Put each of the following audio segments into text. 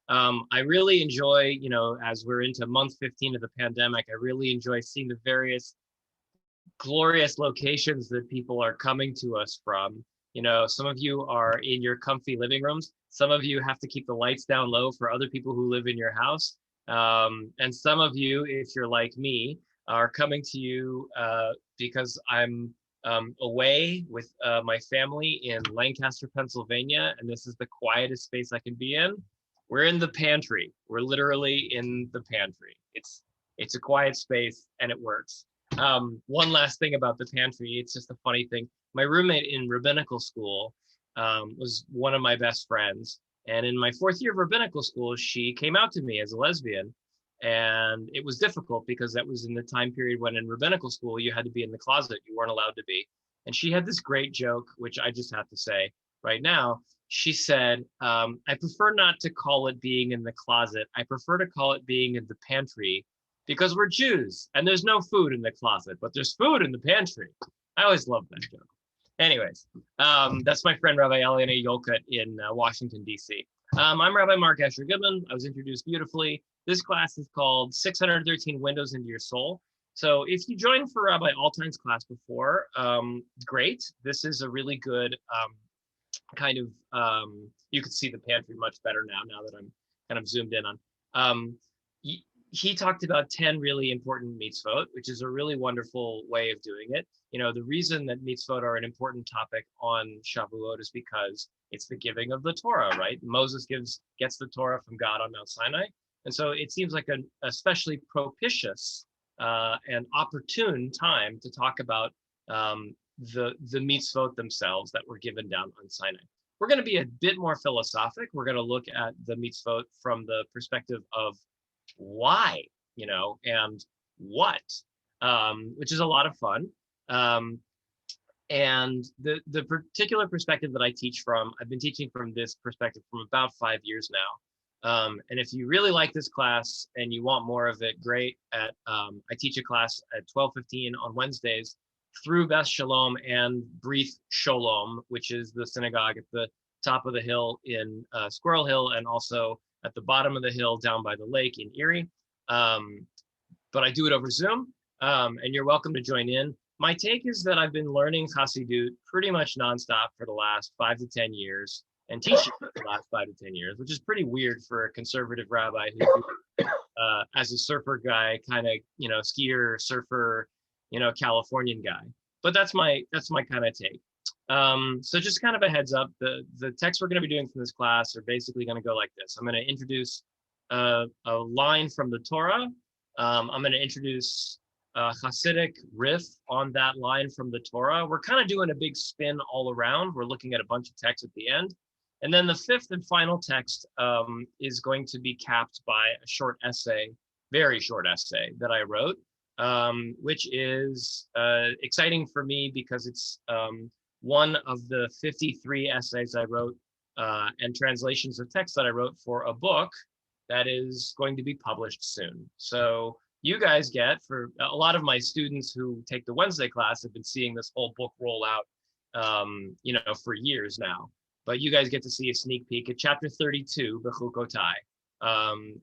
I really enjoy, as we're into month 15 of the pandemic, I really enjoy seeing the various glorious locations that people are coming to us from. Some of you are in your comfy living rooms. Some of you have to keep the lights down low for other people who live in your house. And some of you, if you're like me, are coming to you because I'm away with my family in Lancaster, Pennsylvania, and this is the quietest space I can be in. We're in the pantry. We're literally in the pantry. It's a quiet space and it works. One last thing about the pantry, it's just a funny thing. My roommate in rabbinical school was one of my best friends. And in my 4th year of rabbinical school, she came out to me as a lesbian. And it was difficult because that was in the time period when in rabbinical school, you had to be in the closet. You weren't allowed to be. And she had this great joke, which I just have to say right now. She said, I prefer not to call it being in the closet. I prefer to call it being in the pantry because we're Jews and there's no food in the closet, but there's food in the pantry. I always love that joke. Anyways, that's my friend Rabbi Eliana Yolkut in Washington, D.C. I'm Rabbi Mark Asher Goodman. I was introduced beautifully. This class is called 613 Windows into Your Soul. So if you joined for Rabbi Altein's class before, great. This is a really good you can see the pantry much better now that I'm kind of zoomed in on. He talked about 10 really important mitzvot, which is a really wonderful way of doing it. The reason that mitzvot are an important topic on Shavuot is because it's the giving of the Torah, right? Moses gets the Torah from God on Mount Sinai. And so it seems like an especially propitious and opportune time to talk about the mitzvot themselves that were given down on Sinai. We're going to be a bit more philosophic. We're going to look at the mitzvot from the perspective of why, and what, which is a lot of fun. And the particular perspective that I teach from, I've been teaching from this perspective from about 5 years now. And if you really like this class and you want more of it, great. I teach a class at 12:15 on Wednesdays through Beth Shalom and Breath Shalom, which is the synagogue at the top of the hill in Squirrel Hill and also at the bottom of the hill down by the lake in Erie. But I do it over Zoom, and you're welcome to join in. My take is that I've been learning Chassidut pretty much nonstop for the last 5 to 10 years and teaching for the last 5 to 10 years, which is pretty weird for a conservative rabbi who, as a surfer guy, kind of, skier, surfer, Californian guy. But that's my kind of take. So just kind of a heads up, the texts we're going to be doing from this class are basically going to go like this. I'm going to introduce a line from the Torah. I'm going to introduce a Hasidic riff on that line from the Torah. We're kind of doing a big spin all around. We're looking at a bunch of texts at the end. And then the fifth and final text is going to be capped by a short essay, very short essay that I wrote, which is exciting for me because it's one of the 53 essays I wrote and translations of text that I wrote for a book that is going to be published soon. So you guys get, for a lot of my students who take the Wednesday class have been seeing this whole book roll out, for years now. But you guys get to see a sneak peek at chapter 32, Bechukotai.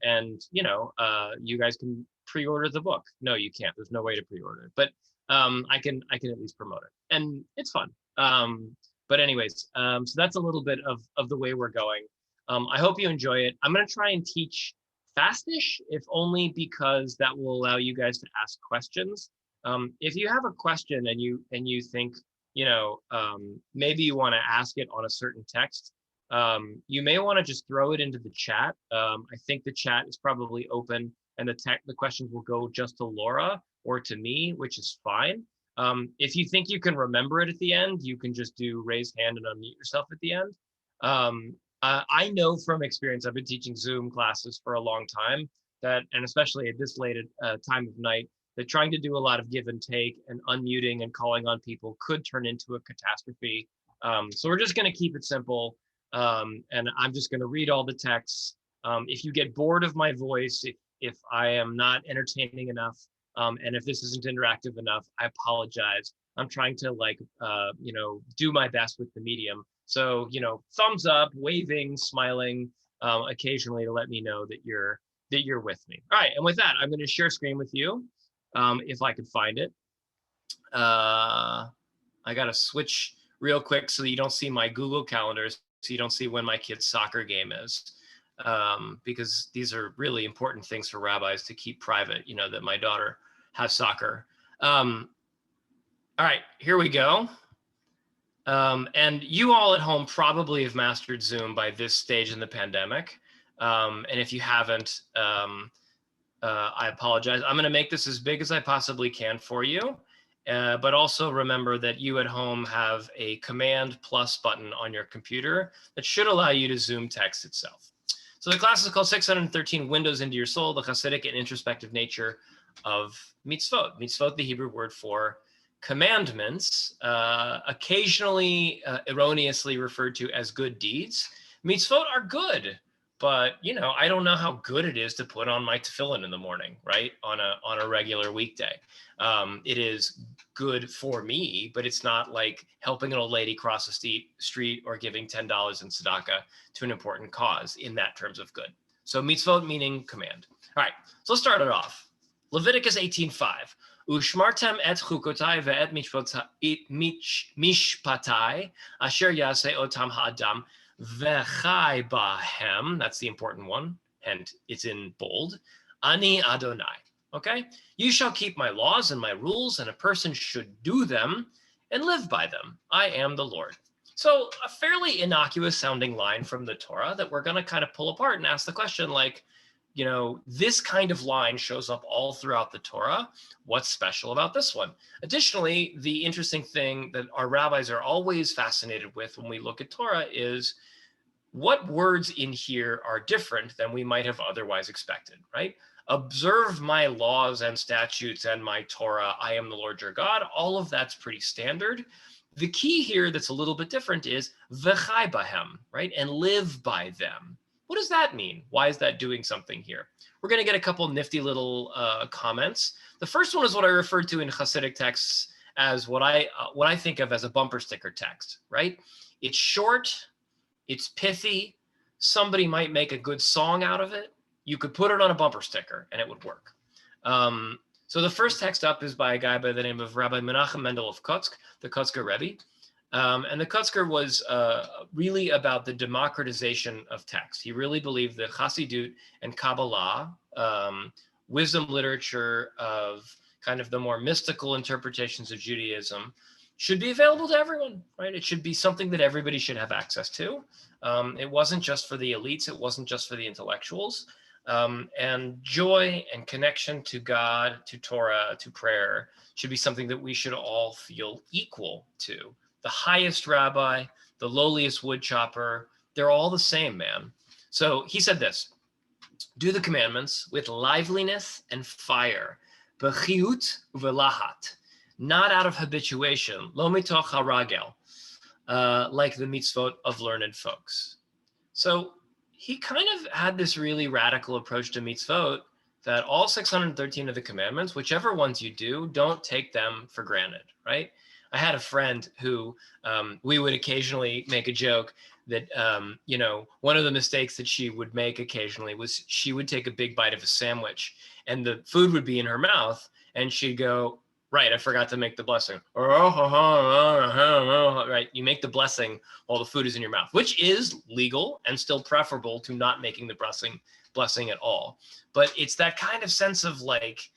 And you guys can pre-order the book. No, you can't. There's no way to pre-order it. But I can at least promote it, and it's fun. But anyways, so that's a little bit of the way we're going. I hope you enjoy it. I'm going to try and teach fastish, if only because that will allow you guys to ask questions. If you have a question and you think, maybe you want to ask it on a certain text, you may want to just throw it into the chat. I think the chat is probably open and the questions will go just to Laura or to me, which is fine. If you think you can remember it at the end, you can just do raise hand and unmute yourself at the end. I know from experience, I've been teaching Zoom classes for a long time, and especially at this late time of night, that trying to do a lot of give and take and unmuting and calling on people could turn into a catastrophe. So we're just going to keep it simple. And I'm just going to read all the texts. If you get bored of my voice, if I am not entertaining enough, and if this isn't interactive enough, I apologize. I'm trying to do my best with the medium. So, thumbs up, waving, smiling, occasionally to let me know that you're with me. All right, and with that, I'm going to share screen with you, if I could find it. I got to switch real quick so that you don't see my Google calendars, so you don't see when my kid's soccer game is, because these are really important things for rabbis to keep private, that my daughter has soccer. All right, here we go. And you all at home probably have mastered Zoom by this stage in the pandemic. And if you haven't, I apologize. I'm going to make this as big as I possibly can for you. But also remember that you at home have a Command plus button on your computer that should allow you to Zoom text itself. So the class is called 613 Windows into Your Soul, the Hasidic and introspective nature of mitzvot. Mitzvot, the Hebrew word for commandments, occasionally erroneously referred to as good deeds. Mitzvot are good, but I don't know how good it is to put on my tefillin in the morning, right? On a regular weekday. It is good for me, but it's not like helping an old lady cross a street or giving $10 in tzedakah to an important cause in that terms of good. So mitzvot meaning command. All right, so let's start it off. Leviticus 18:5. Ushmartem et chukotai ve'et mishpatai asher yaseh otam ha'adam v'chai bahem. That's the important one, and it's in bold. Ani Adonai. Okay? You shall keep my laws and my rules, and a person should do them and live by them. I am the Lord. So a fairly innocuous sounding line from the Torah that we're going to kind of pull apart and ask the question, like, this kind of line shows up all throughout the Torah. What's special about this one? Additionally, the interesting thing that our rabbis are always fascinated with when we look at Torah is what words in here are different than we might have otherwise expected, right? Observe my laws and statutes and my Torah. I am the Lord your God. All of that's pretty standard. The key here that's a little bit different is v'chai bahem, right? And live by them. What does that mean? Why is that doing something here? We're going to get a couple nifty little comments. The first one is what I referred to in Hasidic texts as what I think of as a bumper sticker text, right? It's short, it's pithy. Somebody might make a good song out of it. You could put it on a bumper sticker and it would work. So the first text up is by a guy by the name of Rabbi Menachem Mendel of Kotzk, the Kotzker Rebbe. And the Kotzker was really about the democratization of text. He really believed that Chassidut and Kabbalah, wisdom literature of kind of the more mystical interpretations of Judaism, should be available to everyone, right? It should be something that everybody should have access to. It wasn't just for the elites. It wasn't just for the intellectuals. And joy and connection to God, to Torah, to prayer should be something that we should all feel equal to. The highest rabbi, the lowliest wood chopper, they're all the same, man. So he said this: do the commandments with liveliness and fire, b'chiut v'lahat, not out of habituation, lo mitoch haragel, like the mitzvot of learned folks. So he kind of had this really radical approach to mitzvot that all 613 of the commandments, whichever ones you do, don't take them for granted, right? I had a friend who we would occasionally make a joke that, one of the mistakes that she would make occasionally was she would take a big bite of a sandwich and the food would be in her mouth and she'd go, right, I forgot to make the blessing. Right, you make the blessing while the food is in your mouth, which is legal and still preferable to not making the blessing at all. But it's that kind of sense of like,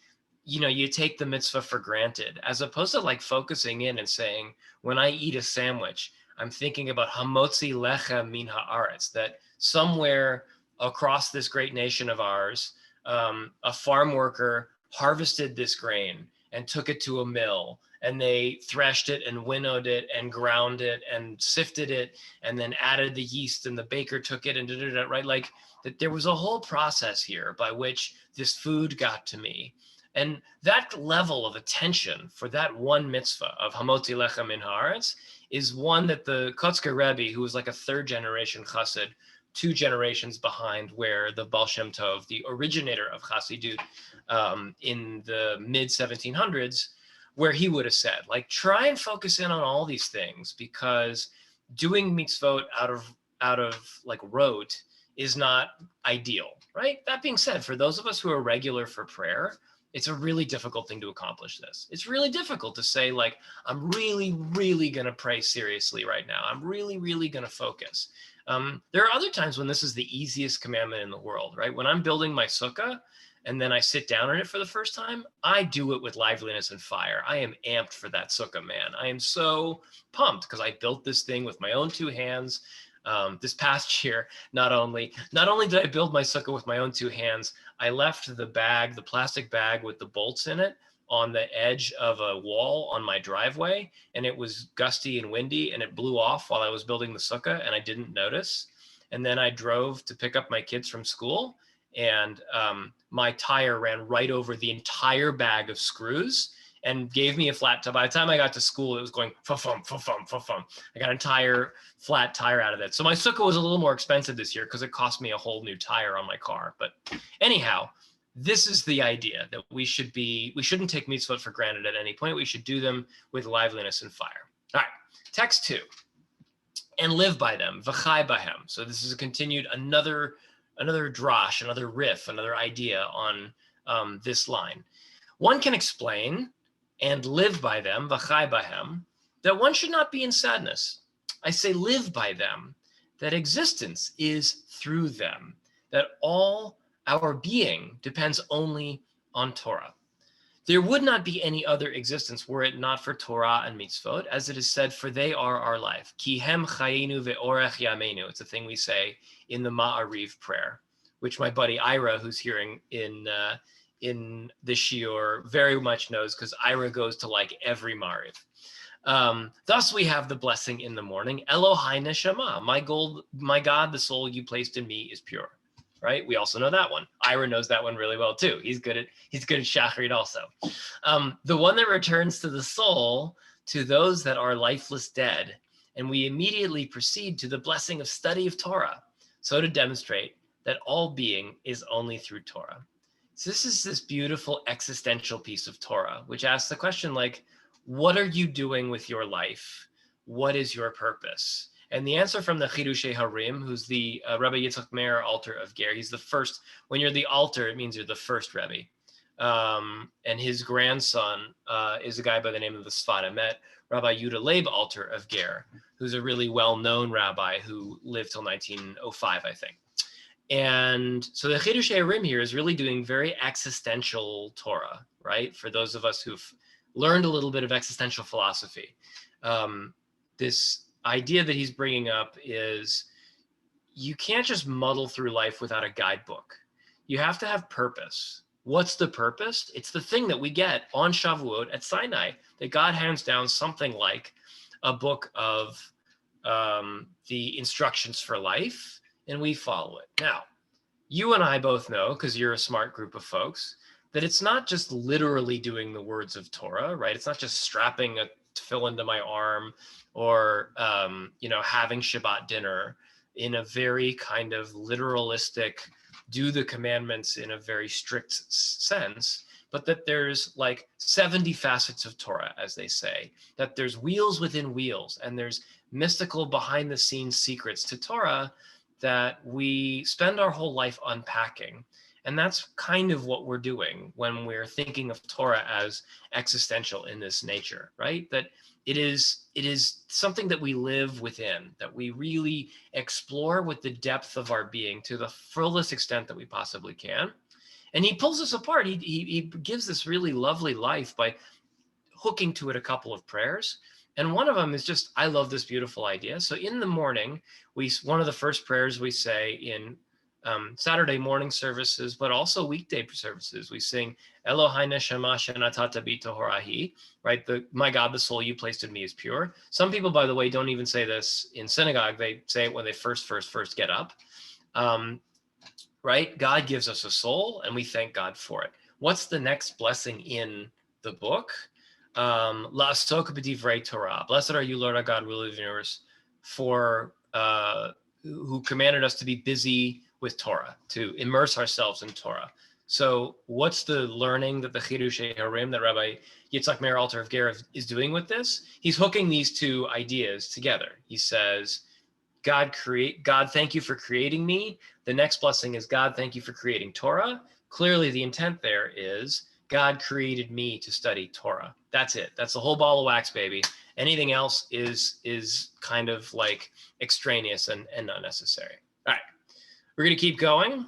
you take the mitzvah for granted, as opposed to like focusing in and saying, when I eat a sandwich, I'm thinking about hamotzi lechem min haaretz, that somewhere across this great nation of ours, a farm worker harvested this grain and took it to a mill, and they threshed it and winnowed it and ground it and sifted it and then added the yeast, and the baker took it and did it, right? Like that there was a whole process here by which this food got to me. And that level of attention for that one mitzvah of hamotzi lechem min haaretz is one that the Kotzker Rebbe, who was like a third generation chassid, 2 generations behind where the Baal Shem Tov, the originator of Chassidut, in the mid 1700s, where he would have said, like, try and focus in on all these things, because doing mitzvot out of like rote is not ideal, right? That being said, for those of us who are regular for prayer, it's a really difficult thing to accomplish this. It's really difficult to say, like, I'm really, really going to pray seriously right now. I'm really, really going to focus. There are other times when this is the easiest commandment in the world, right? When I'm building my sukkah and then I sit down in it for the first time, I do it with liveliness and fire. I am amped for that sukkah, man. I am so pumped because I built this thing with my own 2 hands. This past year, not only did I build my sukkah with my own 2 hands, I left the plastic bag with the bolts in it on the edge of a wall on my driveway, and it was gusty and windy, and it blew off while I was building the sukkah, and I didn't notice. And then I drove to pick up my kids from school, and my tire ran right over the entire bag of screws and gave me a flat tire. By the time I got to school, it was going fa-fum, fa-fum, fa-fum. I got an entire flat tire out of that. So my sukkah was a little more expensive this year because it cost me a whole new tire on my car. But anyhow, this is the idea that we shouldn't take mitzvot for granted at any point. We should do them with liveliness and fire. All right, text 2. And live by them, v'chai bahem. So this is a continued, another drash, another riff, another idea on this line. One can explain and live by them, v'chai bahem, that one should not be in sadness. I say live by them, that existence is through them, that all our being depends only on Torah. There would not be any other existence were it not for Torah and mitzvot, as it is said, for they are our life. Ki hem chayenu ve'orech yameinu. It's a thing we say in the Ma'ariv prayer, which my buddy Ira, who's hearing in the shiur, very much knows, because Ira goes to like every Ma'ariv. Thus we have the blessing in the morning, Elohai neshama, my God, the soul you placed in me is pure. Right? We also know that one. Ira knows that one really well too. He's good at Shacharit also. The one that returns to the soul, to those that are lifeless dead. And we immediately proceed to the blessing of study of Torah, so to demonstrate that all being is only through Torah. So this is this beautiful existential piece of Torah, which asks the question, like, what are you doing with your life? What is your purpose? And the answer from the Chidushei Harim, who's the Rabbi Yitzchak Meir Alter of Ger, he's the first. When you're the Alter, it means you're the first Rebbe. And his grandson is a guy by the name of the Sfat Emet, Rabbi Yehuda Leib Alter of Ger, who's a really well-known rabbi who lived till 1905, I think. And so the Chidushei Harim here is really doing very existential Torah, right? For those of us who've learned a little bit of existential philosophy. This idea that he's bringing up is you can't just muddle through life without a guidebook. You have to have purpose. What's the purpose? It's the thing that we get on Shavuot at Sinai, that God hands down something like a book of the instructions for life, and we follow it. Now, you and I both know, because you're a smart group of folks, that it's not just literally doing the words of Torah, right? It's not just strapping a tefillin to my arm or, having Shabbat dinner in a very kind of literalistic, do the commandments in a very strict sense, but that there's like 70 facets of Torah, as they say, that there's wheels within wheels, and there's mystical behind the scenes secrets to Torah that we spend our whole life unpacking. And that's kind of what we're doing when we're thinking of Torah as existential in this nature, right? That it is something that we live within, that we really explore with the depth of our being to the fullest extent that we possibly can. And he pulls us apart. He gives this really lovely life by hooking to it a couple of prayers. And one of them is just, I love this beautiful idea. So in the morning, one of the first prayers we say in Saturday morning services, but also weekday services, we sing Elohai neshama shenatata bi tohorahi, right? My God, the soul you placed in me is pure. Some people, by the way, don't even say this in synagogue. They say it when they first get up, right? God gives us a soul, and we thank God for it. What's the next blessing in the book? La'asok b'divrei Torah. Blessed are you, Lord our God, ruler of the universe, for who commanded us to be busy with Torah, to immerse ourselves in Torah. So what's the learning that the Chidushei Harim, that Rabbi Yitzchak Meir Alter of Ger is doing with this? He's hooking these two ideas together. He says, God, thank you for creating me. The next blessing is God, thank you for creating Torah. Clearly the intent there is God created me to study Torah. That's it. That's the whole ball of wax, baby. Anything else is kind of like extraneous and unnecessary. All right, we're going to keep going.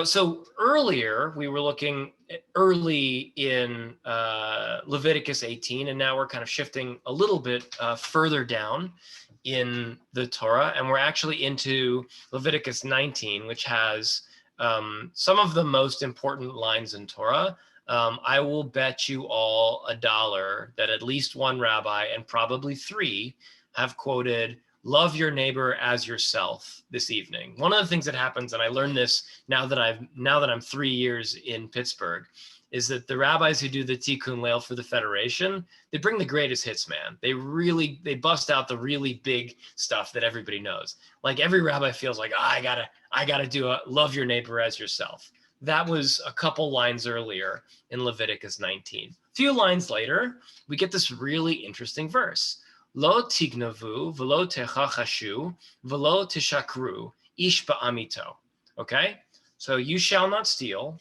So earlier we were looking early in Leviticus 18, and now we're kind of shifting a little bit further down in the Torah, and we're actually into Leviticus 19, which has some of the most important lines in Torah. I will bet you all $1 that at least one rabbi and probably 3 have quoted "Love your neighbor as yourself" this evening. One of the things that happens, and I learned this now that I'm 3 years in Pittsburgh, is that the rabbis who do the Tikkun Leil for the Federation, they bring the greatest hits, man. They bust out the really big stuff that everybody knows. Like every rabbi feels like, I gotta do a "Love your neighbor as yourself." That was a couple lines earlier in Leviticus 19. A few lines later, we get this really interesting verse. Lo tignavu velo techachashu velo tishakru ish ba'amito. Okay, so you shall not steal,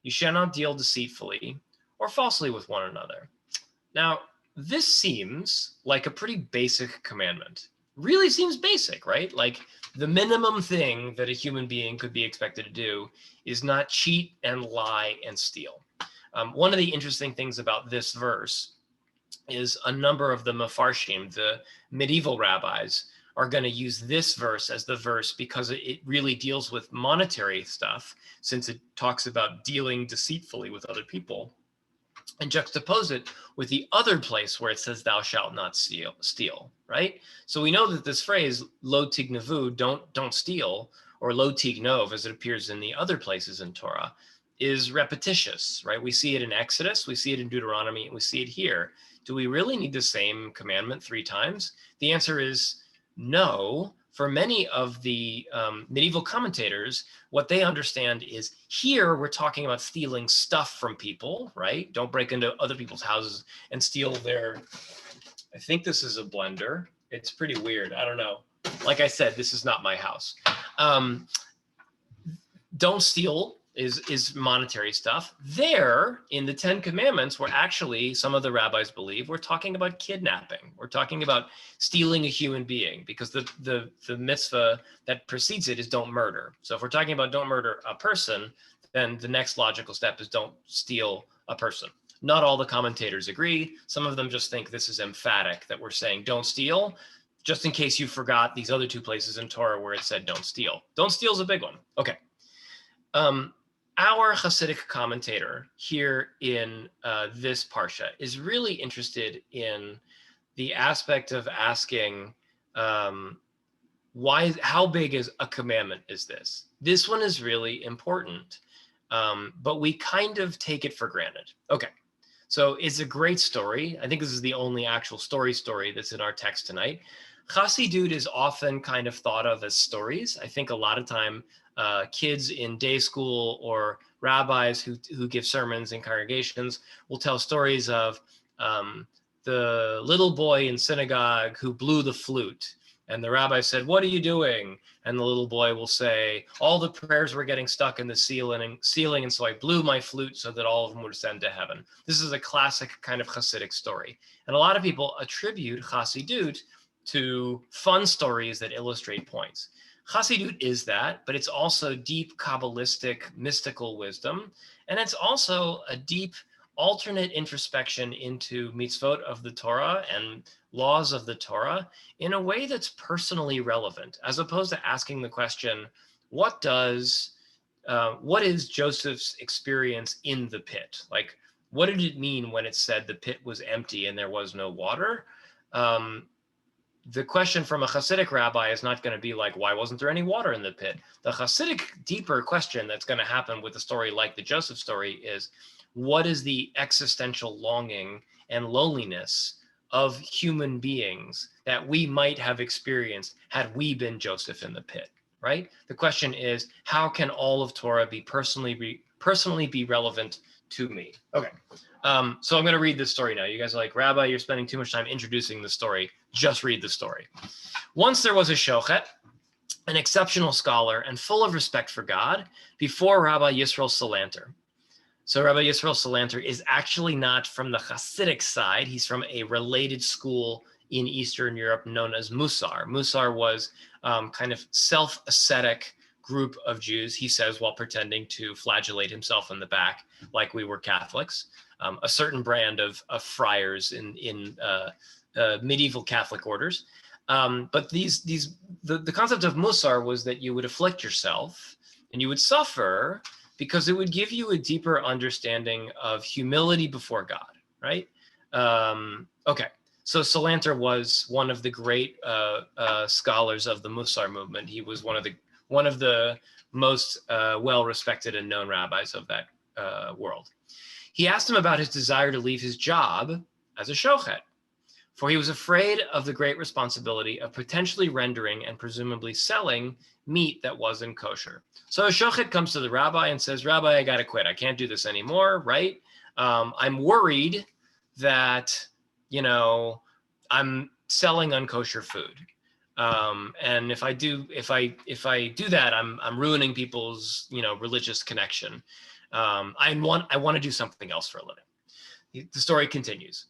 you shall not deal deceitfully or falsely with one another. Now, this seems like a pretty basic commandment. Really seems basic, right? Like the minimum thing that a human being could be expected to do is not cheat and lie and steal. One of the interesting things about this verse is a number of the Mefarshim, the medieval rabbis, are going to use this verse as the verse because it really deals with monetary stuff, since it talks about dealing deceitfully with other people, and juxtapose it with the other place where it says "thou shalt not steal," right? So we know that this phrase "lo tignavu," don't steal, or "lo tignov," as it appears in the other places in Torah, is repetitious, right? We see it in Exodus, we see it in Deuteronomy, and we see it here. Do we really need the same commandment 3 times? The answer is no. For many of the medieval commentators, what they understand is here we're talking about stealing stuff from people, right? Don't break into other people's houses and steal their, I think this is a blender. It's pretty weird. I don't know. Like I said, this is not my house. Don't steal is monetary stuff. There in the 10 commandments, where actually some of the rabbis believe we're talking about kidnapping. We're talking about stealing a human being, because the mitzvah that precedes it is don't murder. So if we're talking about don't murder a person, then the next logical step is don't steal a person. Not all the commentators agree. Some of them just think this is emphatic, that we're saying don't steal, just in case you forgot these other 2 places in Torah where it said don't steal. Don't steal is a big one. Okay. Our Hasidic commentator here in this parsha is really interested in the aspect of asking how big is a commandment is this? This one is really important, but we kind of take it for granted. Okay, so it's a great story. I think this is the only actual story that's in our text tonight. Chassidut is often kind of thought of as stories. I think a lot of time kids in day school or rabbis who give sermons in congregations will tell stories of the little boy in synagogue who blew the flute. And the rabbi said, "What are you doing?" And the little boy will say, "All the prayers were getting stuck in the ceiling, and so I blew my flute so that all of them would ascend to heaven." This is a classic kind of Hasidic story. And a lot of people attribute Chassidut to fun stories that illustrate points. Chassidut is that, but it's also deep Kabbalistic mystical wisdom. And it's also a deep alternate introspection into mitzvot of the Torah and laws of the Torah in a way that's personally relevant, as opposed to asking the question, what is Joseph's experience in the pit? Like, what did it mean when it said the pit was empty and there was no water? The question from a Hasidic rabbi is not going to be like, why wasn't there any water in the pit? The Hasidic deeper question that's going to happen with a story like the Joseph story is, what is the existential longing and loneliness of human beings that we might have experienced had we been Joseph in the pit, right? The question is, how can all of Torah be personally be relevant to me? Okay. So I'm going to read this story now. You guys are like, "Rabbi, you're spending too much time introducing the story." Just read the story. Once there was a shochet, an exceptional scholar and full of respect for God, before Rabbi Yisrael Salanter. So Rabbi Yisrael Salanter is actually not from the Hasidic side. He's from a related school in Eastern Europe known as Musar. Musar was kind of self-ascetic group of Jews, he says, while pretending to flagellate himself in the back like we were Catholics, a certain brand of friars in medieval Catholic orders. But the concept of Musar was that you would afflict yourself and you would suffer because it would give you a deeper understanding of humility before God, right? Okay, so Salanter was one of the great scholars of the Musar movement. He was one of the most well-respected and known rabbis of that world. He asked him about his desire to leave his job as a shochet, for he was afraid of the great responsibility of potentially rendering and presumably selling meat that wasn't kosher. So a shochet comes to the rabbi and says, Rabbi, I got to quit. I can't do this anymore, right? I'm worried that, I'm selling unkosher food. And if I do that, I'm ruining people's, religious connection. I want to do something else for a living. The story continues.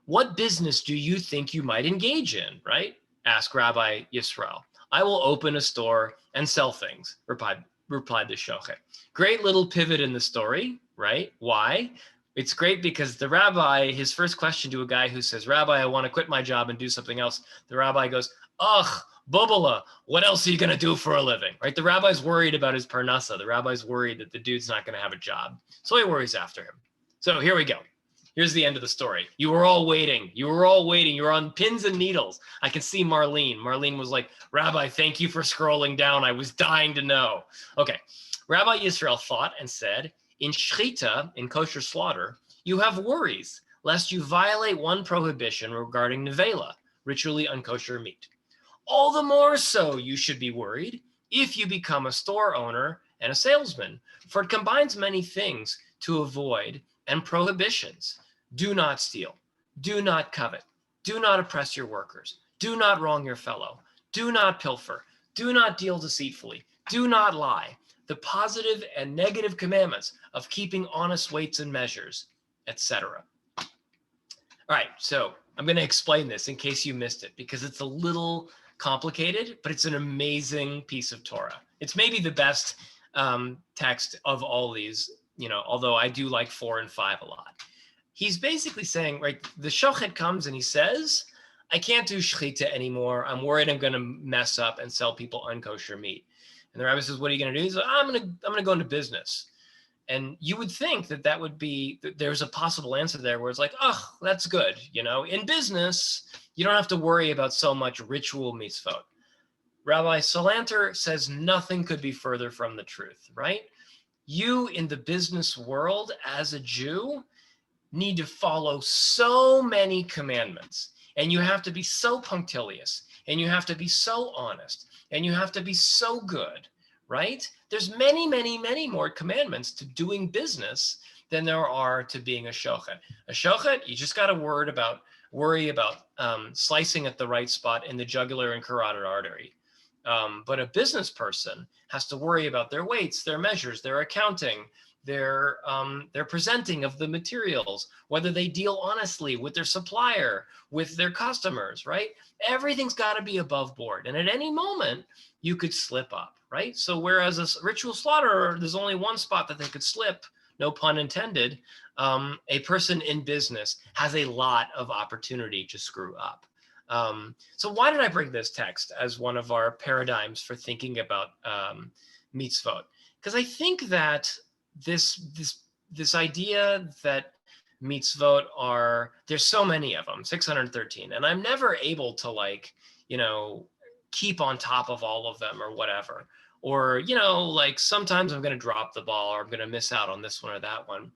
What business do you think you might engage in, right? Asked Rabbi Yisrael. I will open a store and sell things, replied the shochet. Great little pivot in the story, right? Why? It's great because the rabbi, his first question to a guy who says, Rabbi, I want to quit my job and do something else. The rabbi goes, ugh, Bubala, what else are you going to do for a living, right? The rabbi's worried about his parnassa. The rabbi's worried that the dude's not going to have a job. So he worries after him. So here we go. Here's the end of the story. You were all waiting. You were on pins and needles. I can see Marlene. Marlene was like, Rabbi, thank you for scrolling down. I was dying to know. Okay. Rabbi Yisrael thought and said, in shchita, in kosher slaughter, you have worries lest you violate one prohibition regarding nevela, ritually unkosher meat. All the more so you should be worried if you become a store owner and a salesman, for it combines many things to avoid and prohibitions. Do not steal. Do not covet. Do not oppress your workers. Do not wrong your fellow. Do not pilfer. Do not deal deceitfully. Do not lie. The positive and negative commandments of keeping honest weights and measures, etc. All right, so I'm going to explain this in case you missed it, because it's a little complicated, but it's an amazing piece of Torah. It's maybe the best text of all these, although I do like 4 and 5 a lot. He's basically saying, right, the shochet comes and he says, I can't do shechita anymore. I'm worried I'm going to mess up and sell people unkosher meat. And the rabbi says, what are you going to do? He's like, I'm going to go into business. And you would think that would be, there's a possible answer there where it's like, oh, that's good. In business, you don't have to worry about so much ritual mitzvot. Rabbi Salanter says nothing could be further from the truth, right? You in the business world as a Jew need to follow so many commandments, and you have to be so punctilious, and you have to be so honest, and you have to be so good, right? There's many, many, many more commandments to doing business than there are to being a shochet. A shochet, you just got to worry about slicing at the right spot in the jugular and carotid artery. But a business person has to worry about their weights, their measures, their accounting, their presenting of the materials, whether they deal honestly with their supplier, with their customers, right? Everything's got to be above board. And at any moment, you could slip up, right? So whereas a ritual slaughterer, there's only one spot that they could slip, no pun intended, a person in business has a lot of opportunity to screw up. So why did I bring this text as one of our paradigms for thinking about mitzvot? Because I think that this idea that mitzvot there's so many of them, 613, and I'm never able to keep on top of all of them or whatever. Or, sometimes I'm going to drop the ball or I'm going to miss out on this one or that one.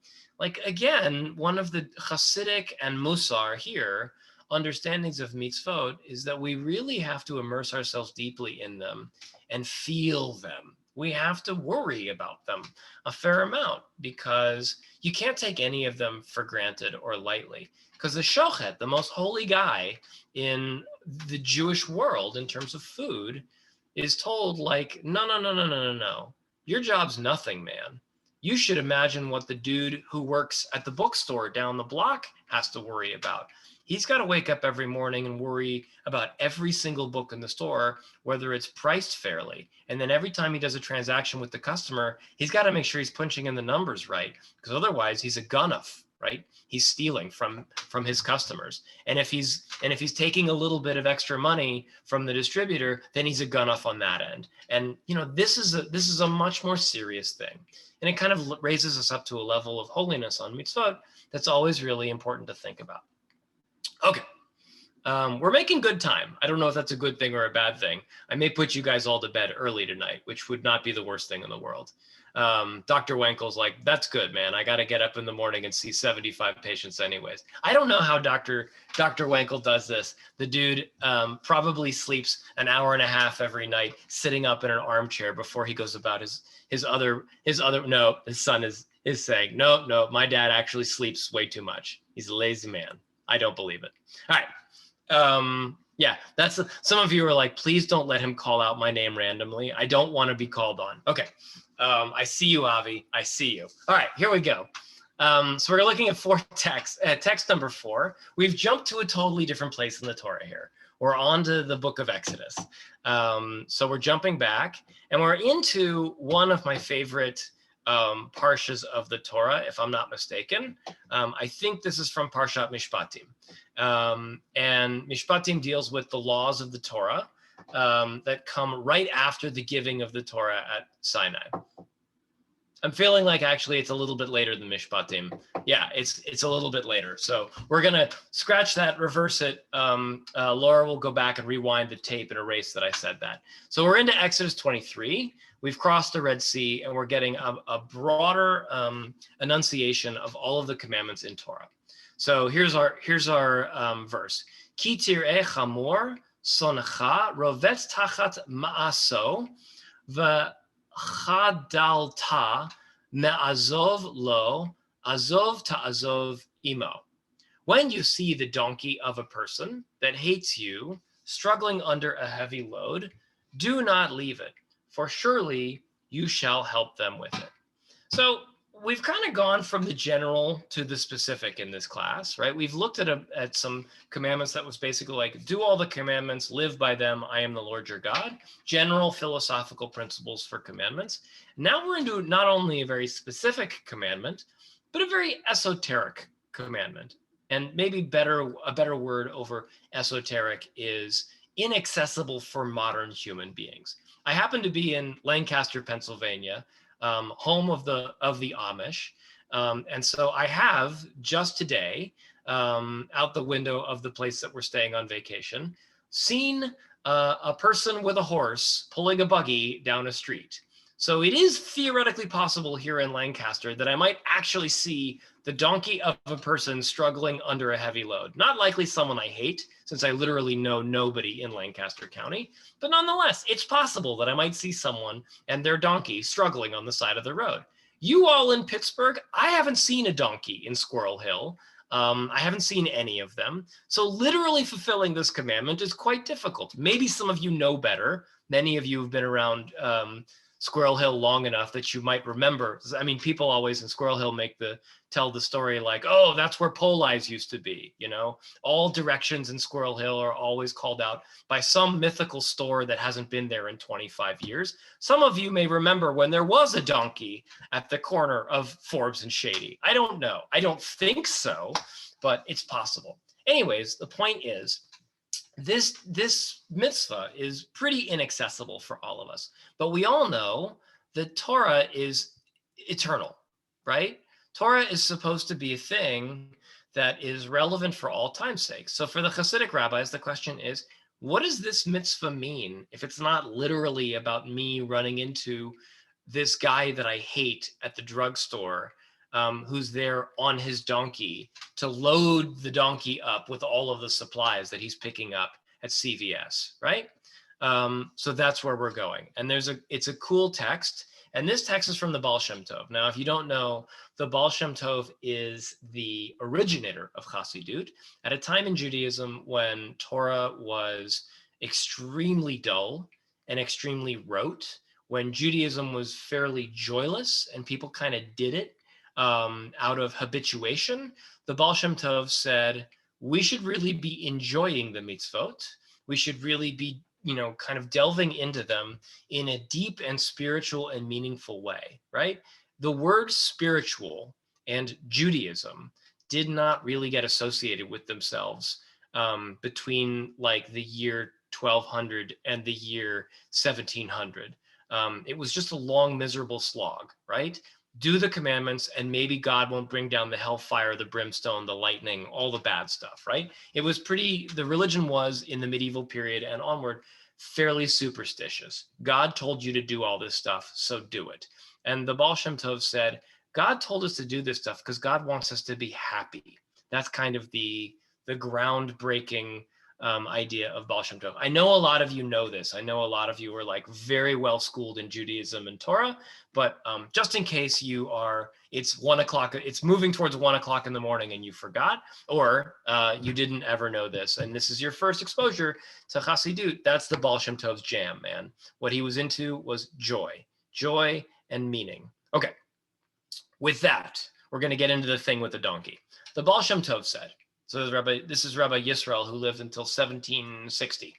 Again, one of the Hasidic and Musar here understandings of mitzvot is that we really have to immerse ourselves deeply in them and feel them we have to worry about them a fair amount, because you can't take any of them for granted or lightly. Because the shochet, the most holy guy in the Jewish world in terms of food, is told like, no, no, no, no, no, no, no. Your job's nothing, man. You should imagine what the dude who works at the bookstore down the block has to worry about. He's got to wake up every morning and worry about every single book in the store, whether it's priced fairly. And then every time he does a transaction with the customer, he's got to make sure he's punching in the numbers right, because otherwise he's a gunuff, right? He's stealing from his customers. And if he's taking a little bit of extra money from the distributor, then he's a gunuff on that end. And this is a much more serious thing. And it kind of raises us up to a level of holiness on mitzvot that's always really important to think about. Okay, we're making good time. I don't know if that's a good thing or a bad thing. I may put you guys all to bed early tonight, which would not be the worst thing in the world. Dr. Wenkel's like, that's good, man. I got to get up in the morning and see 75 patients anyways. I don't know how Dr. Wenkel does this. The dude probably sleeps an hour and a half every night, sitting up in an armchair before he goes about his son is saying, no, my dad actually sleeps way too much. He's a lazy man. I don't believe it. All right. Yeah, some of you are like, please don't let him call out my name randomly. I don't want to be called on. Okay. I see you, Avi. I see you. All right, here we go. So we're looking at text number 4. We've jumped to a totally different place in the Torah here. We're on to the book of Exodus. So we're jumping back, and we're into one of my favorite parshas of the Torah, if I'm not mistaken. I think this is from Parshat Mishpatim. And Mishpatim deals with the laws of the Torah that come right after the giving of the Torah at Sinai. I'm feeling like actually it's a little bit later than Mishpatim. Yeah, it's a little bit later. So we're going to scratch that, reverse it. Laura will go back and rewind the tape and erase that I said that. So we're into Exodus 23. We've crossed the Red Sea, and we're getting a broader enunciation of all of the commandments in Torah. So here's our verse. Ki tir'eh chamor soncha rovetz tachat ma'aso v'chadalta me'azov lo azov ta'azov imo. When you see the donkey of a person that hates you struggling under a heavy load, do not leave it, for surely you shall help them with it. So we've kind of gone from the general to the specific in this class, right? We've looked at some commandments that was basically like, do all the commandments, live by them, I am the Lord your God. General philosophical principles for commandments. Now we're into not only a very specific commandment, but a very esoteric commandment. And maybe a better word over esoteric is inaccessible for modern human beings. I happen to be in Lancaster, Pennsylvania, home of the Amish. And so I have just today, out the window of the place that we're staying on vacation, seen a person with a horse pulling a buggy down a street. So it is theoretically possible here in Lancaster that I might actually see the donkey of a person struggling under a heavy load. Not likely someone I hate, since I literally know nobody in Lancaster County, but nonetheless, it's possible that I might see someone and their donkey struggling on the side of the road. You all in Pittsburgh, I haven't seen a donkey in Squirrel Hill. I haven't seen any of them. So literally fulfilling this commandment is quite difficult. Maybe some of you know better. Many of you have been around Squirrel Hill long enough that you might remember. I mean, people always in Squirrel Hill tell the story like, oh, that's where Poli's used to be. All directions in Squirrel Hill are always called out by some mythical store that hasn't been there in 25 years. Some of you may remember when there was a donkey at the corner of Forbes and Shady. I don't know. I don't think so, but it's possible. Anyways, the point is, this mitzvah is pretty inaccessible for all of us, but we all know that Torah is eternal, right? Torah is supposed to be a thing that is relevant for all time's sake. So for the Hasidic rabbis, the question is, what does this mitzvah mean if it's not literally about me running into this guy that I hate at the drugstore, who's there on his donkey to load the donkey up with all of the supplies that he's picking up at CVS, right? So that's where we're going. And it's a cool text. And this text is from the Baal Shem Tov. Now, if you don't know, the Baal Shem Tov is the originator of Chassidut at a time in Judaism when Torah was extremely dull and extremely rote, when Judaism was fairly joyless and people kind of did it out of habituation. The Baal Shem Tov said, we should really be enjoying the mitzvot. We should really be kind of delving into them in a deep and spiritual and meaningful way, right? The word spiritual and Judaism did not really get associated with themselves between like the year 1200 and the year 1700. It was just a long, miserable slog, right? Do the commandments and maybe God won't bring down the hellfire, the brimstone, the lightning, all the bad stuff, right? It was the religion was in the medieval period and onward fairly superstitious. God told you to do all this stuff, so do it. And the Baal Shem Tov said, God told us to do this stuff because God wants us to be happy. That's kind of the groundbreaking idea of Baal Shem Tov. I know a lot of you know this. I know a lot of you are like very well schooled in Judaism and Torah, but just in case it's 1 o'clock, it's moving towards 1 o'clock in the morning and you forgot, or you didn't ever know this, and this is your first exposure to Chassidut, that's the Baal Shem Tov's jam, man. What he was into was joy and meaning. Okay, with that, we're going to get into the thing with the donkey. The Baal Shem Tov said, so this is Rabbi Yisrael, who lived until 1760.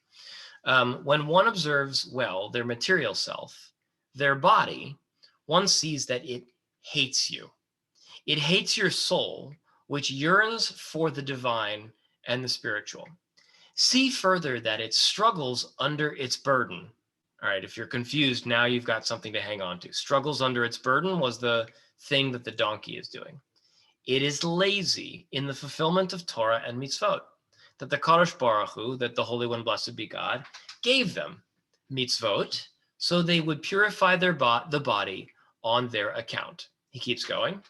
When one observes well their material self, their body, one sees that it hates you. It hates your soul, which yearns for the divine and the spiritual. See further that it struggles under its burden. All right, if you're confused, now you've got something to hang on to. Struggles under its burden was the thing that the donkey is doing. It is lazy in the fulfillment of Torah and mitzvot, that the Kadosh Baruch Hu, that the Holy One, blessed be God, gave them mitzvot so they would purify the body on their account. He keeps going.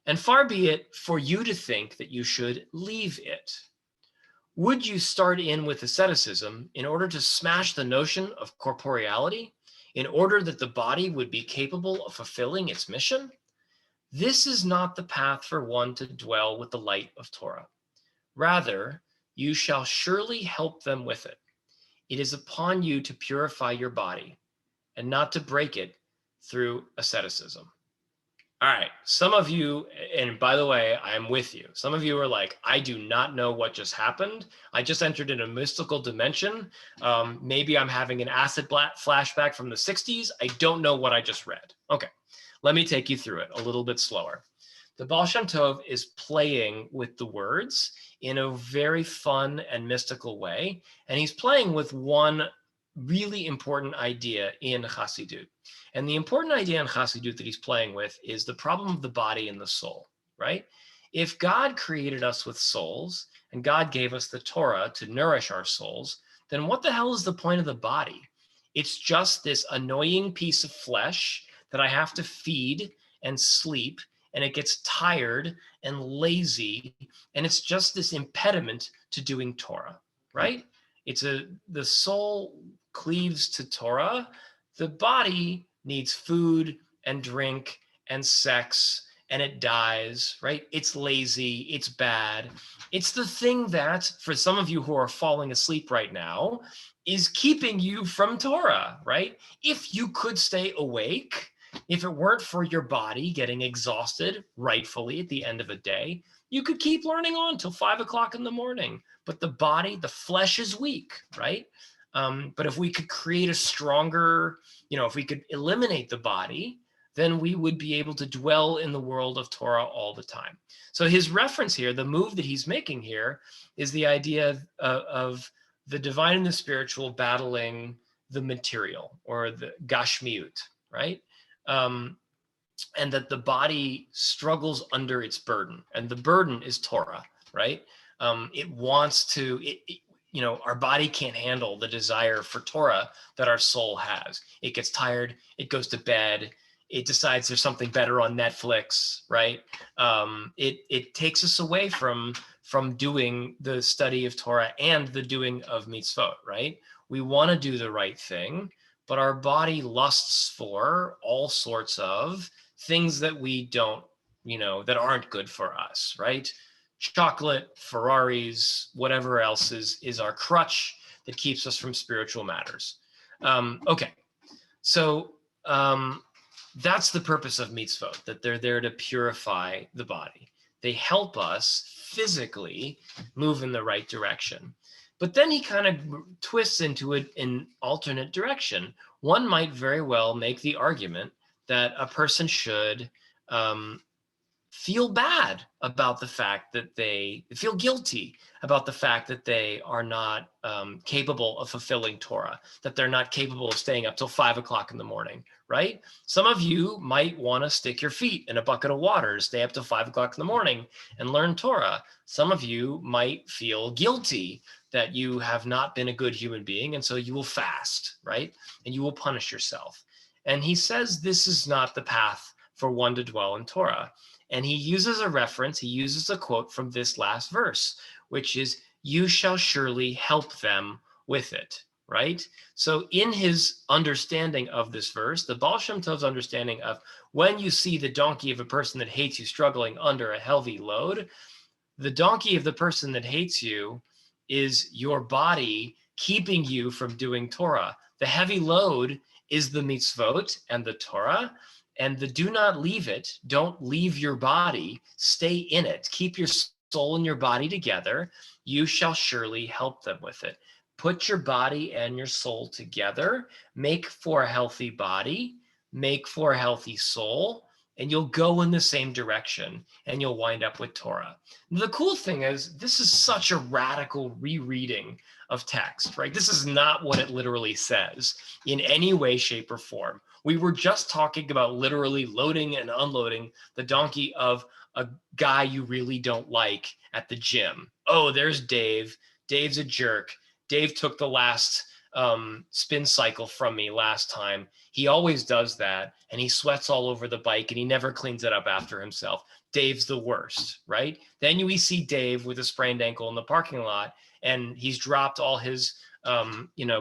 And far be it for you to think that you should leave it. Would you start in with asceticism in order to smash the notion of corporeality, in order that the body would be capable of fulfilling its mission? This is not the path for one to dwell with the light of Torah. Rather, you shall surely help them with it. It is upon you to purify your body and not to break it through asceticism. All right, some of you, and by the way, I'm with you. Some of you are like, I do not know what just happened. I just entered in a mystical dimension. Maybe I'm having an acid flashback from the 60s. I don't know what I just read. Okay. Let me take you through it a little bit slower. The Baal Shem Tov is playing with the words in a very fun and mystical way. And he's playing with one really important idea in Chassidut. And the important idea in Chassidut that he's playing with is the problem of the body and the soul, right? If God created us with souls and God gave us the Torah to nourish our souls, then what the hell is the point of the body? It's just this annoying piece of flesh that I have to feed and sleep, and it gets tired and lazy, and it's just this impediment to doing Torah, right? The soul cleaves to Torah, the body needs food and drink and sex, and it dies, right? It's lazy, it's bad. It's the thing that, for some of you who are falling asleep right now, is keeping you from Torah, right? If you could stay awake, if it weren't for your body getting exhausted rightfully at the end of a day, you could keep learning on till 5 o'clock in the morning. But the body, the flesh is weak, right? But if we could create a stronger, if we could eliminate the body, then we would be able to dwell in the world of Torah all the time. So his reference here, the move that he's making here, is the idea of the divine and the spiritual battling the material, or the gashmiut, right? And that the body struggles under its burden, and the burden is Torah, right? It wants to, our body can't handle the desire for Torah that our soul has. It gets tired, it goes to bed, it decides there's something better on Netflix, right? It takes us away from doing the study of Torah and the doing of mitzvot, right? We want to do the right thing, but our body lusts for all sorts of things that we don't, that aren't good for us, right? Chocolate, Ferraris, whatever else is our crutch that keeps us from spiritual matters. Okay, so that's the purpose of mitzvot, that they're there to purify the body. They help us physically move in the right direction. But then he kind of twists into it in alternate direction. One might very well make the argument that a person should feel bad about the fact that they feel guilty about the fact that they are not capable of fulfilling Torah, that they're not capable of staying up till 5 o'clock in the morning, right? Some of you might want to stick your feet in a bucket of water, stay up till 5 o'clock in the morning and learn Torah. Some of you might feel guilty that you have not been a good human being, and so you will fast, right? And you will punish yourself. And he says this is not the path for one to dwell in Torah. And he uses a quote from this last verse, which is, you shall surely help them with it, right? So in his understanding of this verse, the Baal Shem Tov's understanding of when you see the donkey of a person that hates you struggling under a heavy load, the donkey of the person that hates you is your body keeping you from doing Torah. The heavy load is the mitzvot and the Torah, and the do not leave it. Don't leave your body. Stay in it. Keep your soul and your body together. You shall surely help them with it. Put your body and your soul together. Make for a healthy body. Make for a healthy soul. And you'll go in the same direction, and you'll wind up with Torah. The cool thing is, this is such a radical rereading of text, right? This is not what it literally says in any way, shape, or form. We were just talking about literally loading and unloading the donkey of a guy you really don't like at the gym. Oh, there's Dave. Dave's a jerk. Dave took the last spin cycle from me last time. He always does that, and he sweats all over the bike, and he never cleans it up after himself. Dave's the worst, right? Then we see Dave with a sprained ankle in the parking lot, and he's dropped all his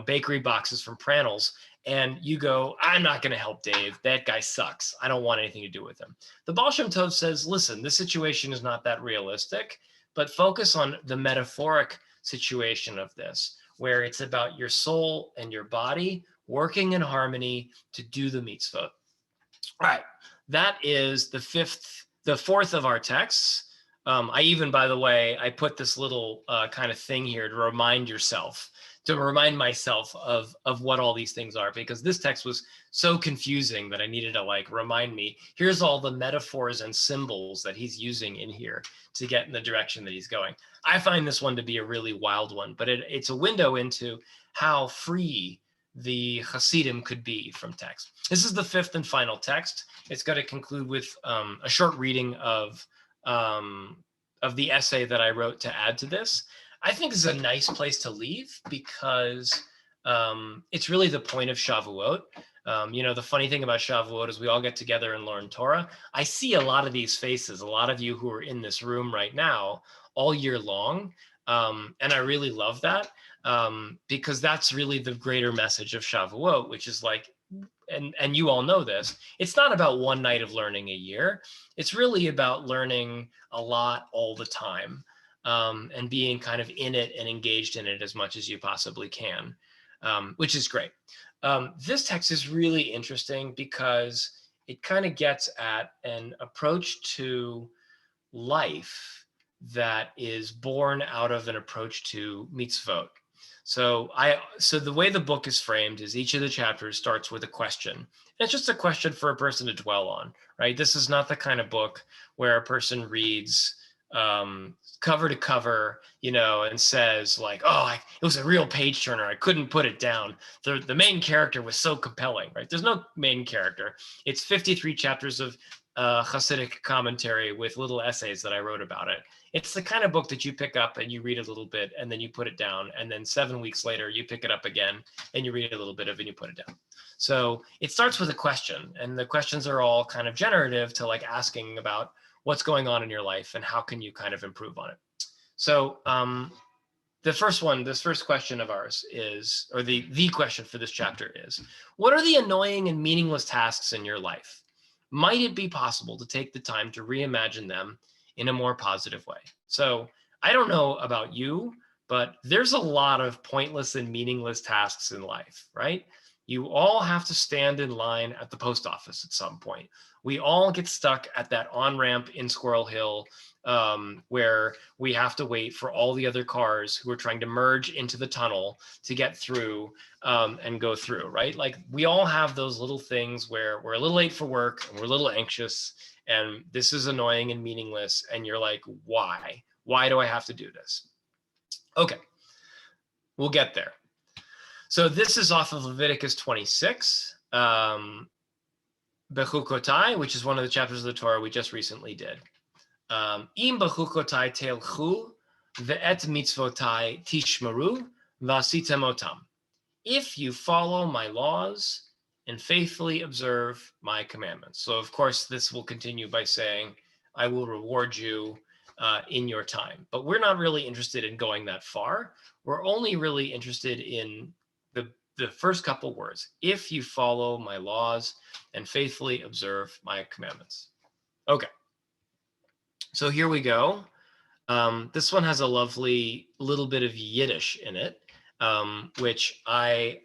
bakery boxes from Prannell's, and you go, I'm not going to help Dave. That guy sucks. I don't want anything to do with him. The Baal Shem Tov says, listen, this situation is not that realistic, but focus on the metaphoric situation of this, where it's about your soul and your body working in harmony to do the mitzvot. All right, that is the fourth of our texts. I even, by the way, I put this little kind of thing here to remind myself of what all these things are, because this text was so confusing that I needed to remind me, here's all the metaphors and symbols that he's using in here to get in the direction that he's going. I find this one to be a really wild one, but it's a window into how free the Hasidim could be from text. This is the fifth and final text. It's going to conclude with a short reading of the essay that I wrote to add to this. I think this is a nice place to leave, because it's really the point of Shavuot. The funny thing about Shavuot is we all get together and learn Torah. I see a lot of these faces, a lot of you who are in this room right now all year long. And I really love that, because that's really the greater message of Shavuot, which is and you all know this, it's not about one night of learning a year. It's really about learning a lot all the time, and being kind of in it and engaged in it as much as you possibly can, which is great. This text is really interesting because it kind of gets at an approach to life that is born out of an approach to mitzvot. So the way the book is framed is each of the chapters starts with a question. And it's just a question for a person to dwell on, right? This is not the kind of book where a person reads cover to cover, and says it was a real page turner. I couldn't put it down. The main character was so compelling, right? There's no main character. It's 53 chapters of Hasidic commentary with little essays that I wrote about it. It's the kind of book that you pick up and you read a little bit and then you put it down. And then 7 weeks later, you pick it up again and you read a little bit of it and you put it down. So it starts with a question, and the questions are all kind of generative to asking about what's going on in your life and how can you kind of improve on it. So the this first question of ours is, or the question for this chapter is, what are the annoying and meaningless tasks in your life? Might it be possible to take the time to reimagine them in a more positive way? So I don't know about you, but there's a lot of pointless and meaningless tasks in life, right? You all have to stand in line at the post office at some point. We all get stuck at that on-ramp in Squirrel Hill where we have to wait for all the other cars who are trying to merge into the tunnel to get through and go through, right? Like we all have those little things where we're a little late for work and we're a little anxious and this is annoying and meaningless. And you're like, why? Why do I have to do this? Okay, we'll get there. So this is off of Leviticus 26, Bechukotai, which is one of the chapters of the Torah we just recently did. Im bechukotai telchu ve'et mitzvotai tishmeru v'asitem otam. If you follow my laws and faithfully observe my commandments. So of course, this will continue by saying, I will reward you in your time. But we're not really interested in going that far. We're only really interested in the first couple words. If you follow my laws and faithfully observe my commandments. Okay. So here we go. This one has a lovely little bit of Yiddish in it, which I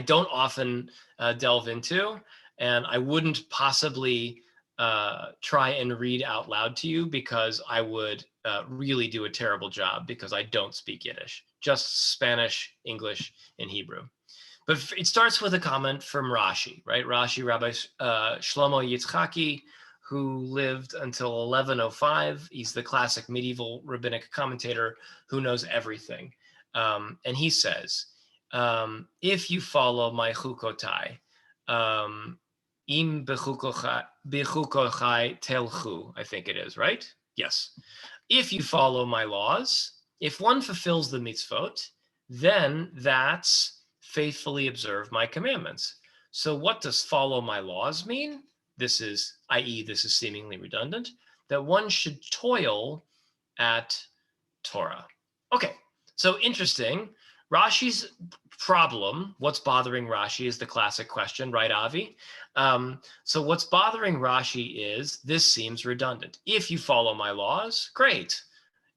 don't often delve into, and I wouldn't possibly try and read out loud to you because I would really do a terrible job because I don't speak Yiddish, just Spanish, English, and Hebrew. But it starts with a comment from Rashi, right? Rashi, Rabbi Shlomo Yitzchaki, who lived until 1105. He's the classic medieval rabbinic commentator who knows everything. And he says, if you follow my chukotai, im bechukochai telchu, I think it is, right? Yes. If you follow my laws, if one fulfills the mitzvot, then that's faithfully observe my commandments. So what does follow my laws mean? This is, i.e., this is seemingly redundant, that one should toil at Torah. Okay, so interesting. Rashi's problem, what's bothering Rashi is the classic question, right, Avi? So what's bothering Rashi is this seems redundant. If you follow my laws, great.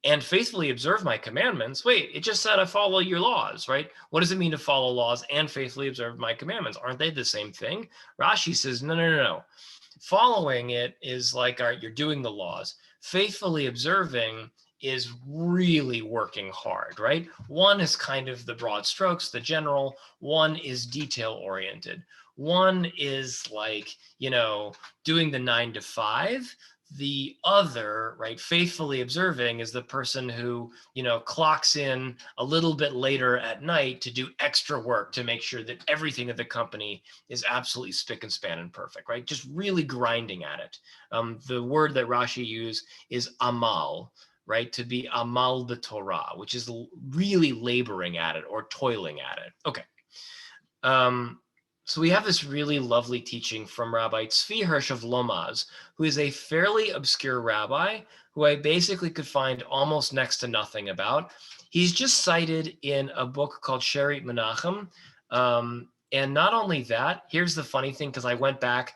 And faithfully observe my commandments. Wait, it just said I follow your laws, right? What does it mean to follow laws and faithfully observe my commandments? Aren't they the same thing? Rashi says, no. Following it is like, all right, you're doing the laws. Faithfully observing is really working hard, right? One is kind of the broad strokes, the general. One is detail oriented. One is like, doing the 9 to 5. The other, right, faithfully observing is the person who, clocks in a little bit later at night to do extra work to make sure that everything at the company is absolutely spick and span and perfect, right? Just really grinding at it. The word that Rashi used is amal, right? To be amal b'Torah, which is really laboring at it or toiling at it. Okay. So we have this really lovely teaching from Rabbi Tzvi Hirsch of Lomaz, who is a fairly obscure rabbi who I basically could find almost next to nothing about. He's just cited in a book called Sherit Menachem. And not only that, here's the funny thing, because I went back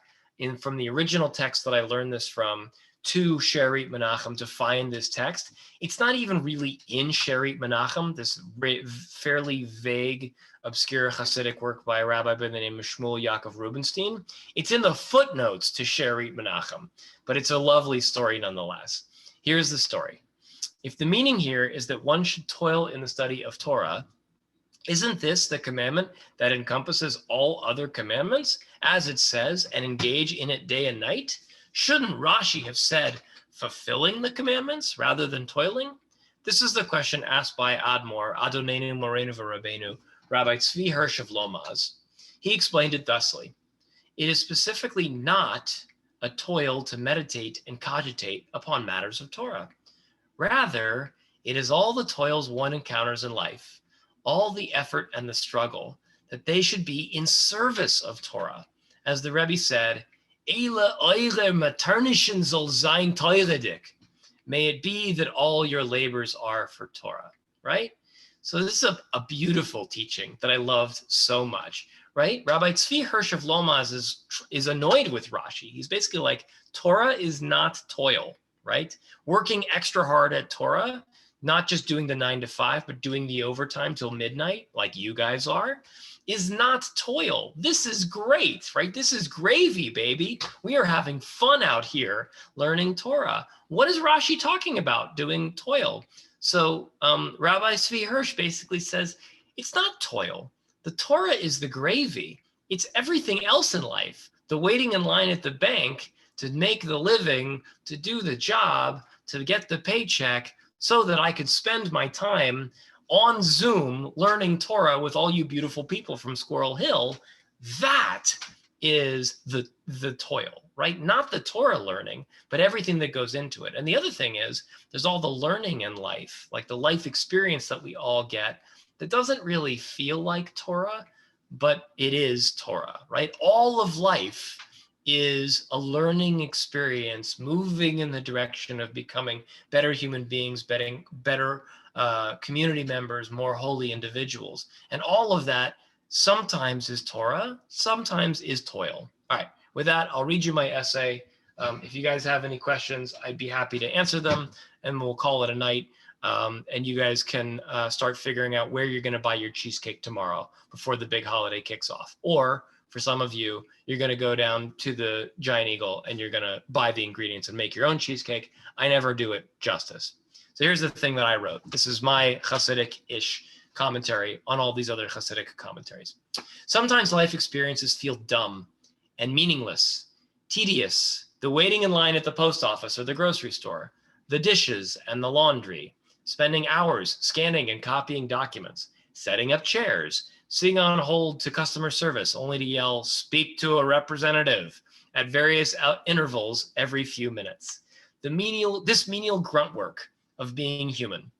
from the original text that I learned this from to Sherit Menachem to find this text. It's not even really in Sherit Menachem, this fairly vague, obscure Hasidic work by a rabbi by the name of Shmuel Yaakov Rubinstein. It's in the footnotes to Sherit Menachem, but it's a lovely story nonetheless. Here's the story. If the meaning here is that one should toil in the study of Torah, isn't this the commandment that encompasses all other commandments, as it says, and engage in it day and night? Shouldn't Rashi have said fulfilling the commandments rather than toiling? This is the question asked by Admor, Adonenu Morenu V'Rabbeinu, Rabbi Tzvi Hirsch of Lomaz. He explained it thusly. It is specifically not a toil to meditate and cogitate upon matters of Torah. Rather, it is all the toils one encounters in life, all the effort and the struggle, that they should be in service of Torah. As the Rebbe said, Eile eure maternischen soll sein teuredig. May it be that all your labors are for Torah, right? So this is a beautiful teaching that I loved so much, right? Rabbi Tzvi Hirsch of Lomaz is annoyed with Rashi. He's basically like, Torah is not toil, right? Working extra hard at Torah, not just doing the 9 to 5, but doing the overtime till midnight, like you guys are, is not toil. This is great, right? This is gravy, baby. We are having fun out here learning Torah. What is Rashi talking about doing toil? So Rabbi Tzvi Hirsch basically says, it's not toil. The Torah is the gravy. It's everything else in life. The waiting in line at the bank to make the living, to do the job, to get the paycheck, so that I could spend my time on Zoom learning Torah with all you beautiful people from Squirrel Hill. That is the toil, right? Not the Torah learning, but everything that goes into it. And the other thing is, there's all the learning in life, like the life experience that we all get that doesn't really feel like Torah, but it is Torah, right? All of life is a learning experience moving in the direction of becoming better human beings, better community members, more holy individuals. And all of that sometimes is Torah, sometimes is toil. All right, with that, I'll read you my essay. If you guys have any questions, I'd be happy to answer them, and we'll call it a night. And you guys can start figuring out where you're going to buy your cheesecake tomorrow before the big holiday kicks off. Or for some of you, you're going to go down to the Giant Eagle and you're going to buy the ingredients and make your own cheesecake. I never do it justice. So here's the thing that I wrote. This is my Hasidic-ish commentary on all these other Hasidic commentaries. Sometimes life experiences feel dumb and meaningless, tedious. The waiting in line at the post office or the grocery store, the dishes and the laundry, spending hours scanning and copying documents, setting up chairs, sitting on hold to customer service only to yell, "Speak to a representative," at various intervals every few minutes. This menial grunt work of being human,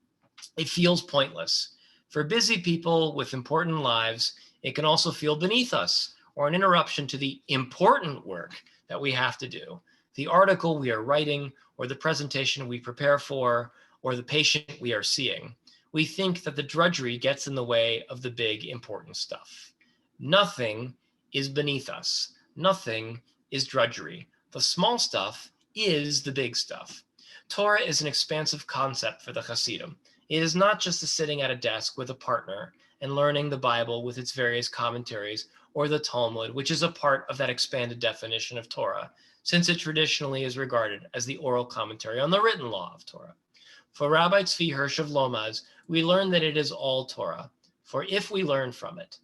it feels pointless. For busy people with important lives, it can also feel beneath us or an interruption to the important work that we have to do. The article we are writing, or the presentation we prepare for, or the patient we are seeing. We think that the drudgery gets in the way of the big important stuff. Nothing is beneath us. Nothing is drudgery. The small stuff is the big stuff. Torah is an expansive concept for the Hasidim. It is not just the sitting at a desk with a partner and learning the Bible with its various commentaries, or the Talmud, which is a part of that expanded definition of Torah, since it traditionally is regarded as the oral commentary on the written law of Torah. For Rabbi Tzvi Hirsch of Lomaz, we learn that it is all Torah, for if we learn from it,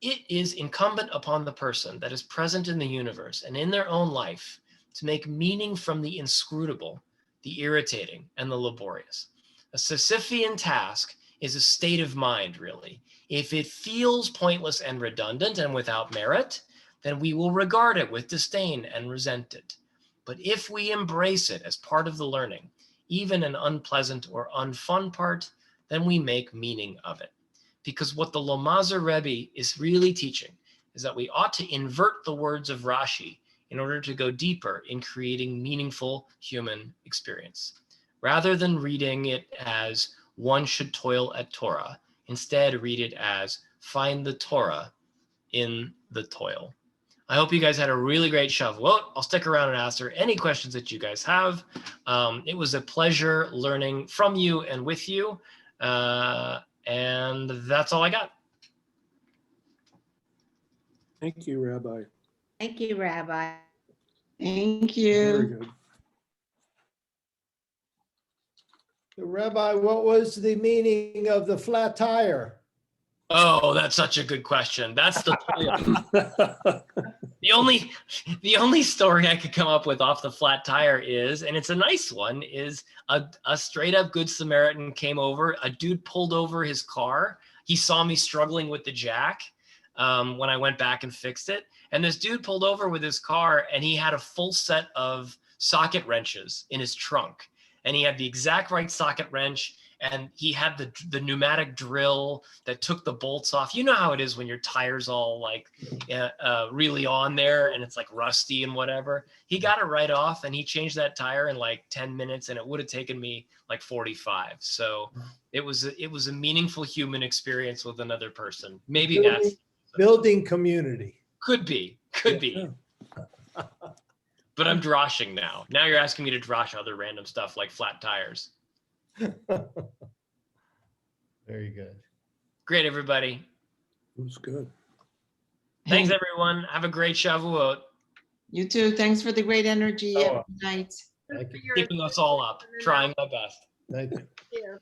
it is incumbent upon the person that is present in the universe and in their own life to make meaning from the inscrutable, the irritating, and the laborious. A Sisyphean task is a state of mind, really. If it feels pointless and redundant and without merit, then we will regard it with disdain and resent it. But if we embrace it as part of the learning, even an unpleasant or unfun part, then we make meaning of it. Because what the Lomazer Rebbe is really teaching is that we ought to invert the words of Rashi in order to go deeper in creating meaningful human experience. Rather than reading it as one should toil at Torah, instead read it as find the Torah in the toil. I hope you guys had a really great Shavuot. I'll stick around and answer any questions that you guys have. It was a pleasure learning from you and with you. And that's all I got. Thank you, Rabbi. Thank you, Rabbi. Thank Very you. good. Rabbi, what was the meaning of the flat tire? Oh, that's such a good question. That's the the only story I could come up with off the flat tire is, and it's a nice one, is a straight up Good Samaritan came over. A dude pulled over his car. He saw me struggling with the jack when I went back and fixed it. And this dude pulled over with his car and he had a full set of socket wrenches in his trunk. And he had the exact right socket wrench and he had the pneumatic drill that took the bolts off. You know how it is when your tire's all like really on there and it's like rusty and whatever. He got it right off, and he changed that tire in like 10 minutes, and it would have taken me like 45. So it was a meaningful human experience with another person. Maybe that's Building community. could be. But I'm droshing now. Now you're asking me to drosh other random stuff like flat tires. Very good. Great, everybody. It was good. Thanks, everyone. Have a great Shavuot. You too. Thanks for the great energy Oh. every night. Thank you. Keeping us all up. Trying my best. Thank you. Yeah.